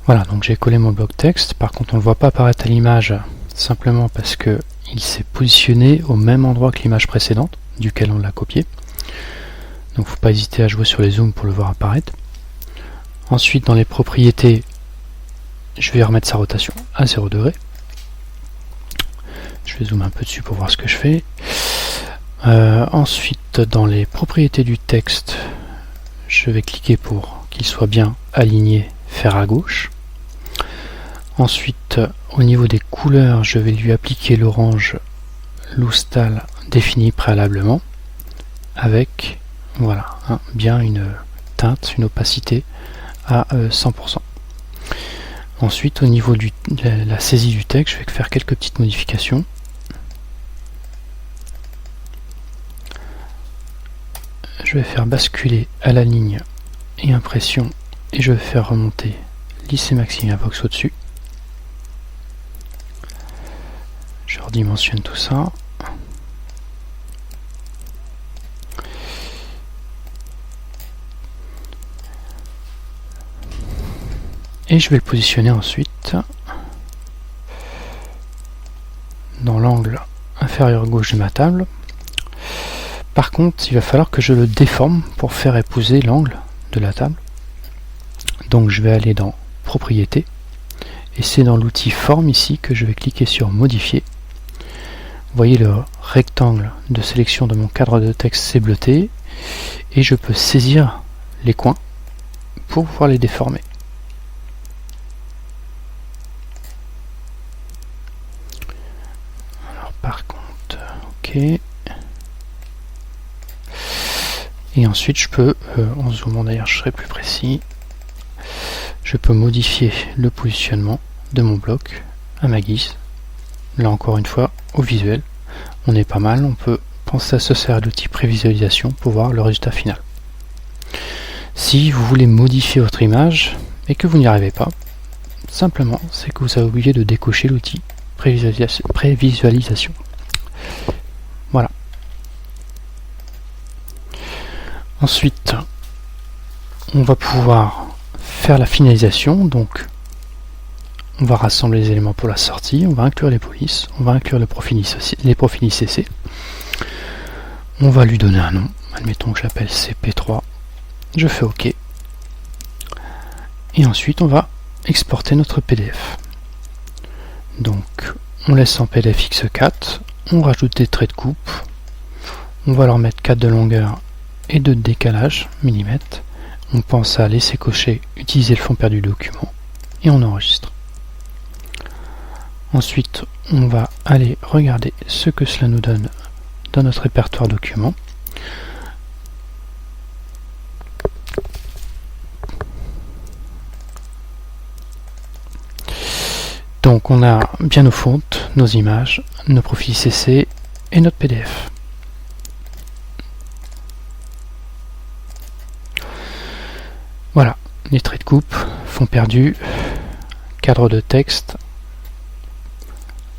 Voilà, donc j'ai collé mon bloc texte. Par contre, on ne le voit pas apparaître à l'image simplement parce que il s'est positionné au même endroit que l'image précédente, duquel on l'a copié. Donc il ne faut pas hésiter à jouer sur les zooms pour le voir apparaître. Ensuite, dans les propriétés, je vais remettre sa rotation à 0 degré. Je vais zoomer un peu dessus pour voir ce que je fais. Ensuite, dans les propriétés du texte, je vais cliquer pour qu'il soit bien aligné fer à gauche. Ensuite, au niveau des couleurs, je vais lui appliquer l'orange Loustal défini préalablement avec voilà, bien une teinte, une opacité à 100%. Ensuite, au niveau de la saisie du texte, je vais faire quelques petites modifications. Je vais faire basculer à la ligne et impression et je vais faire remonter lisse et Maximiavox au-dessus. Je redimensionne tout ça. Et je vais le positionner ensuite dans l'angle inférieur gauche de ma table. Par contre, il va falloir que je le déforme pour faire épouser l'angle de la table. Donc je vais aller dans Propriétés et c'est dans l'outil Forme ici que je vais cliquer sur Modifier. Vous voyez le rectangle de sélection de mon cadre de texte s'est bleuté et je peux saisir les coins pour pouvoir les déformer. Alors par contre, ok. Et ensuite je peux, en zoomant d'ailleurs je serai plus précis, je peux modifier le positionnement de mon bloc à ma guise. Là encore une fois, au visuel, on est pas mal, on peut penser à se servir de l'outil prévisualisation pour voir le résultat final. Si vous voulez modifier votre image et que vous n'y arrivez pas, simplement c'est que vous avez oublié de décocher l'outil prévisualisation. Voilà. Ensuite, on va pouvoir faire la finalisation, donc on va rassembler les éléments pour la sortie, on va inclure les polices, on va inclure les profils ICC, on va lui donner un nom, admettons que je l'appelle CP3, je fais OK, et ensuite on va exporter notre PDF. Donc on laisse en PDF X4, on rajoute des traits de coupe, on va leur mettre 4 de longueur et 2 de décalage, millimètres. On pense à laisser cocher utiliser le fond perdu du document et on enregistre. Ensuite, on va aller regarder ce que cela nous donne dans notre répertoire document. Donc on a bien nos fontes, nos images, nos profils CC et notre PDF. Voilà, les traits de coupe, fond perdu, cadre de texte,